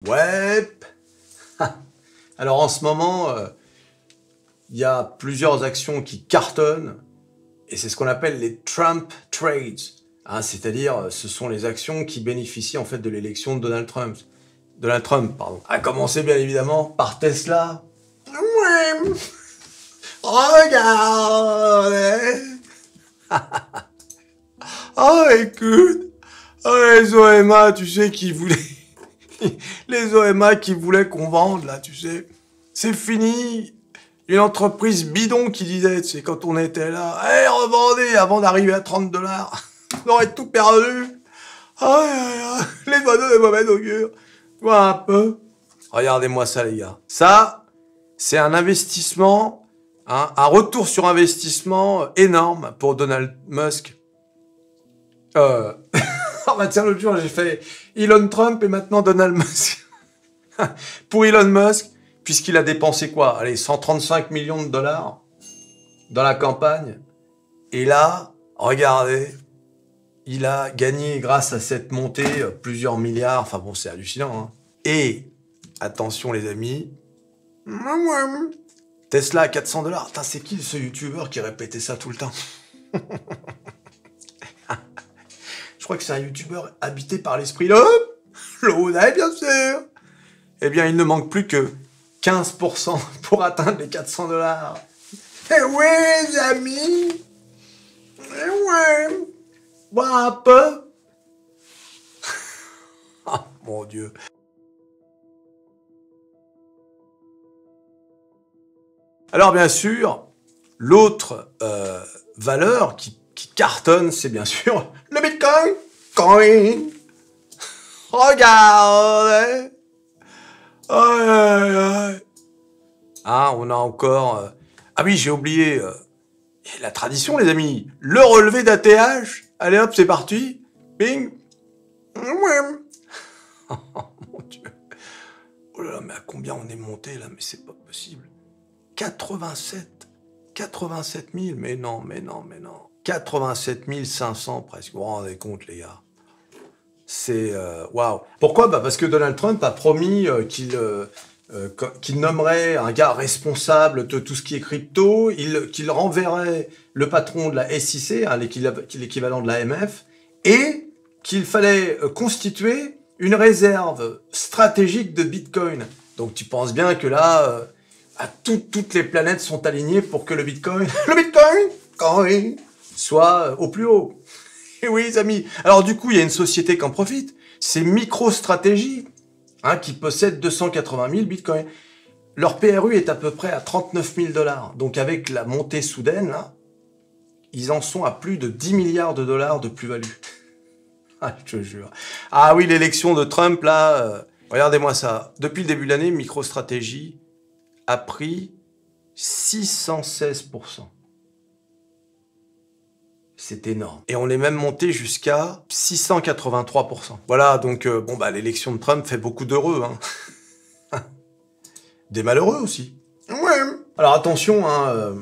Ouais. Alors en ce moment, il y a plusieurs actions qui cartonnent, et c'est ce qu'on appelle les Trump Trades. Hein, c'est-à-dire, ce sont les actions qui bénéficient en fait de l'élection de Donald Trump. Donald Trump, pardon. À commencer bien évidemment par Tesla. Ouais. Regardez. Oh, écoute. Oh, les OMA, tu sais, qui voulaient... les OMA qui voulaient qu'on vende, là, tu sais. C'est fini. Une entreprise bidon qui disait, tu sais, quand on était là, hey, revendez avant d'arriver à 30 $. On aurait tout perdu. Oh, les oiseaux de mauvais augure. Vois un peu. Regardez-moi ça, les gars. Ça, c'est un investissement, hein, un retour sur investissement énorme pour Donald Musk. Oh bah tiens, l'autre jour, j'ai fait Elon Trump et maintenant Donald Musk. Pour Elon Musk, puisqu'il a dépensé quoi? Allez, 135 millions de dollars dans la campagne. Et là, regardez, il a gagné grâce à cette montée plusieurs milliards. Enfin bon, c'est hallucinant. Hein. Et, attention les amis, Tesla à 400 $. Putain, c'est qui ce youtubeur qui répétait ça tout le temps? Je crois que c'est un youtubeur habité par l'esprit de l'Onaï, bien sûr. Eh bien, il ne manque plus que 15% pour atteindre les 400 $. Eh ouais, les amis. Eh ouais. Bois un peu. Oh, mon Dieu. Alors, bien sûr, l'autre valeur qui cartonne, c'est bien sûr le Bitcoin. Coin. Regardez. Ah, on a encore... Ah oui, j'ai oublié la tradition, les amis. Le relevé d'ATH. Allez hop, c'est parti. Bing. Oh, mon Dieu. Oh là là, mais à combien on est monté là? Mais c'est pas possible. 87 000. Mais non. 87 500 presque. Vous vous rendez compte, les gars? C'est... waouh. Pourquoi? Bah parce que Donald Trump a promis qu'il nommerait un gars responsable de tout ce qui est crypto, qu'il renverrait le patron de la SEC, hein, l'équivalent de l'AMF, et qu'il fallait constituer une réserve stratégique de Bitcoin. Donc tu penses bien que là, toutes les planètes sont alignées pour que le Bitcoin soit au plus haut. Et oui, les amis. Alors du coup, il y a une société qui en profite. C'est MicroStrategy, hein, qui possède 280 000 bitcoins. Leur PRU est à peu près à 39 000 $. Donc avec la montée soudaine, là, ils en sont à plus de 10 milliards de dollars de plus-value. Ah, je te jure. Ah oui, l'élection de Trump, là, regardez-moi ça. Depuis le début de l'année, MicroStrategy a pris 616%. C'est énorme. Et on est même monté jusqu'à 683%. Voilà, donc, bon, bah, l'élection de Trump fait beaucoup d'heureux, hein. Des malheureux aussi. Ouais. Alors, attention, hein,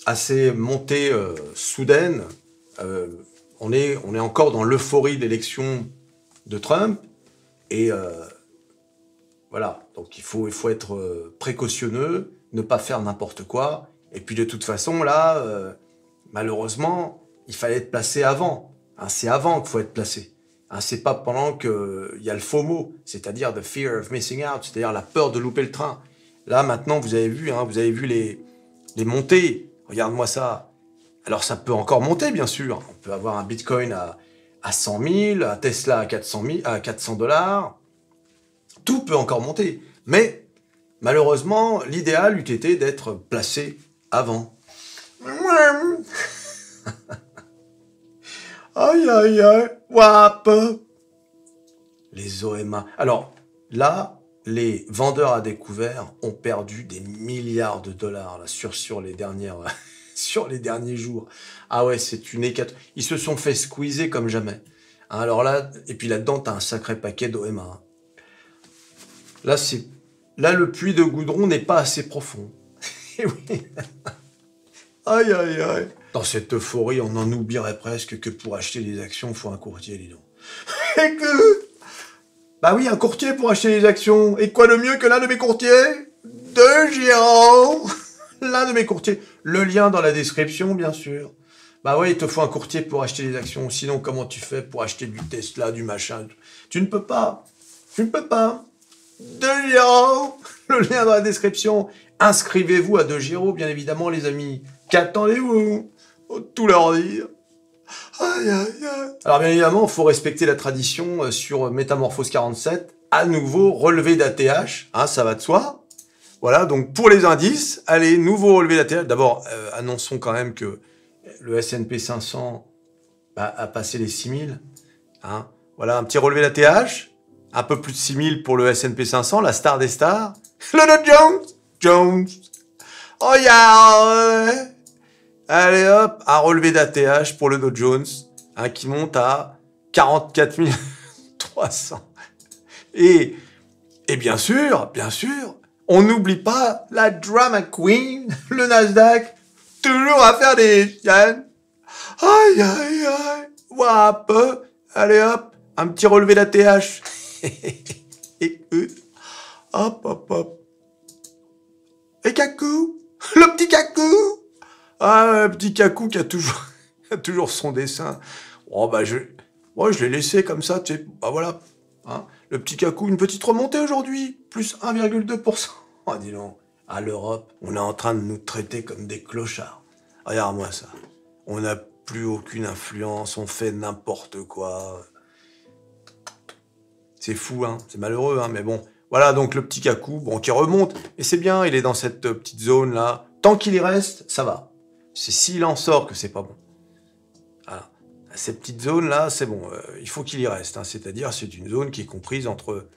à ces montées soudaines. On est encore dans l'euphorie de l'élection de Trump. Et voilà, donc il faut être précautionneux, ne pas faire n'importe quoi. Et puis, de toute façon, là, malheureusement... il fallait être placé avant. Hein, c'est avant qu'il faut être placé. Hein, c'est pas pendant qu'il y a le FOMO, c'est-à-dire the fear of missing out, c'est-à-dire la peur de louper le train. Là, maintenant, vous avez vu les montées. Regarde-moi ça. Alors, ça peut encore monter, bien sûr. On peut avoir un Bitcoin à 100 000, un Tesla à 400 $. Tout peut encore monter. Mais, malheureusement, l'idéal eût été d'être placé avant. Aïe, aïe, aïe, wap. Les OMA. Alors, là, les vendeurs à découvert ont perdu des milliards de dollars là, sur les derniers jours. Ah ouais, c'est une hécatombe. Ils se sont fait squeezer comme jamais. Hein, alors là, et puis là-dedans, t'as un sacré paquet d'OMA. Là, le puits de goudron n'est pas assez profond. Et oui. Aïe, aïe, aïe. Dans cette euphorie, on en oublierait presque que pour acheter des actions, il faut un courtier, dis donc. Écoute, Bah oui, un courtier pour acheter les actions. Et quoi de mieux que l'un de mes courtiers? De Giraud. L'un de mes courtiers. Le lien dans la description, bien sûr. Bah ouais, il te faut un courtier pour acheter les actions. Sinon, comment tu fais pour acheter du Tesla, du machin? Tu ne peux pas. Tu ne peux pas. De Giraud. Le lien dans la description. Inscrivez-vous à De Giraud, bien évidemment, les amis. Qu'attendez-vous? Faut tout leur dire. Aïe, aïe, aïe. Alors, bien évidemment, il faut respecter la tradition sur Métamorphose 47. À nouveau, relevé d'ATH. Hein, ça va de soi. Voilà, donc pour les indices, allez, nouveau relevé d'ATH. D'abord, annonçons quand même que le S&P 500 a passé les 6000. Hein. Voilà, un petit relevé d'ATH. Un peu plus de 6000 pour le S&P 500, la star des stars. Le Dow Jones. Oh, yeah. Allez hop, un relevé d'ATH pour le Dow Jones, hein, qui monte à 44 300. Et bien sûr, on n'oublie pas la drama queen, le Nasdaq, toujours à faire des chiennes. Aïe, aïe, aïe. Voilà un peu. Allez hop, un petit relevé d'ATH. Et hop, hop, hop. Et Kakou, le petit Kakou. Ah, un petit Kakou qui a toujours son dessin. Oh, bah, je l'ai laissé comme ça, tu sais. Bah, voilà. Hein. Le petit Kakou, une petite remontée aujourd'hui. Plus 1,2%. Oh, dis donc. À l'Europe, on est en train de nous traiter comme des clochards. Regarde-moi ça. On n'a plus aucune influence. On fait n'importe quoi. C'est fou, hein. C'est malheureux, hein. Mais bon. Voilà, donc le petit Kakou, bon, qui remonte. Et c'est bien, il est dans cette petite zone-là. Tant qu'il y reste, ça va. C'est s'il en sort que c'est pas bon. Voilà. Cette petite zone-là, c'est bon. Il faut qu'il y reste. Hein. C'est-à-dire, c'est une zone qui est comprise entre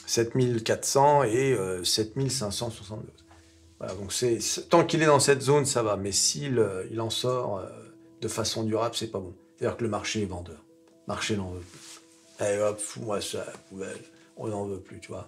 7400 et 7572. Voilà, donc tant qu'il est dans cette zone, ça va. Mais s'il il en sort de façon durable, c'est pas bon. C'est-à-dire que le marché est vendeur. Le marché n'en veut plus. Allez hop, fous-moi ça à la poubelle. On n'en veut plus, tu vois.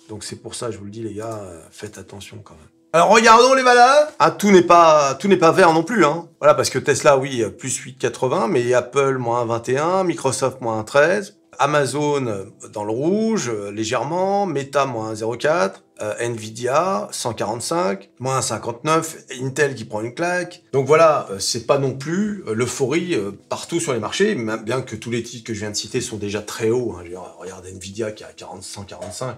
Donc c'est pour ça, je vous le dis, les gars, faites attention quand même. Alors regardons les valeurs. Ah, tout n'est pas vert non plus, hein. Voilà, parce que Tesla, oui, plus 8,80, mais Apple, moins 21, Microsoft, moins 13, Amazon, dans le rouge, légèrement, Meta, moins 0,4, Nvidia, 145, moins 59, Intel qui prend une claque. Donc voilà, c'est pas non plus l'euphorie partout sur les marchés, bien que tous les titres que je viens de citer sont déjà très hauts. Hein. Regarde Nvidia qui est à 145.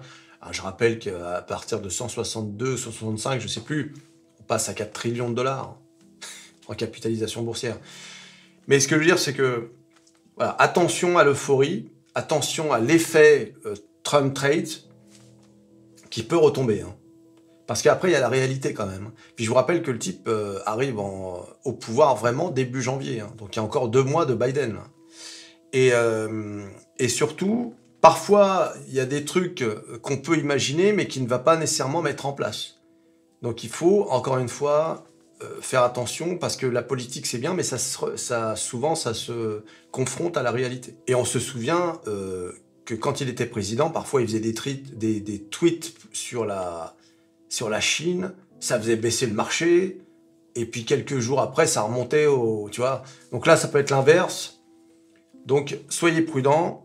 Je rappelle qu'à partir de 162, 165, je sais plus, on passe à 4 trillions de dollars en capitalisation boursière. Mais ce que je veux dire, c'est que, voilà, attention à l'euphorie, attention à l'effet Trump trade qui peut retomber. Hein. Parce qu'après, il y a la réalité quand même. Puis je vous rappelle que le type arrive au pouvoir vraiment début janvier. Hein. Donc il y a encore 2 mois de Biden. Et surtout... Parfois, il y a des trucs qu'on peut imaginer, mais qui ne va pas nécessairement mettre en place. Donc il faut, encore une fois, faire attention, parce que la politique, c'est bien, mais souvent, ça se confronte à la réalité. Et on se souvient que quand il était président, parfois, il faisait des tweets sur la Chine, ça faisait baisser le marché, et puis quelques jours après, ça remontait tu vois. Donc là, ça peut être l'inverse. Donc, soyez prudents.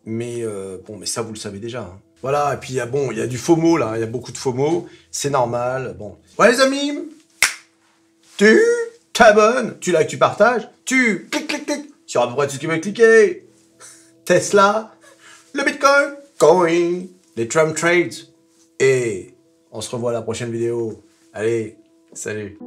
Mais bon, mais ça, vous le savez déjà. Hein. Voilà, et puis il y a du FOMO, là. Il y a beaucoup de FOMO. C'est normal. Bon. Ouais, les amis, tu t'abonnes, tu likes, tu partages, tu cliques sur à peu près tout ce qui veut cliquer. Tesla, le Bitcoin, Coin, les Trump trades. Et on se revoit à la prochaine vidéo. Allez, salut.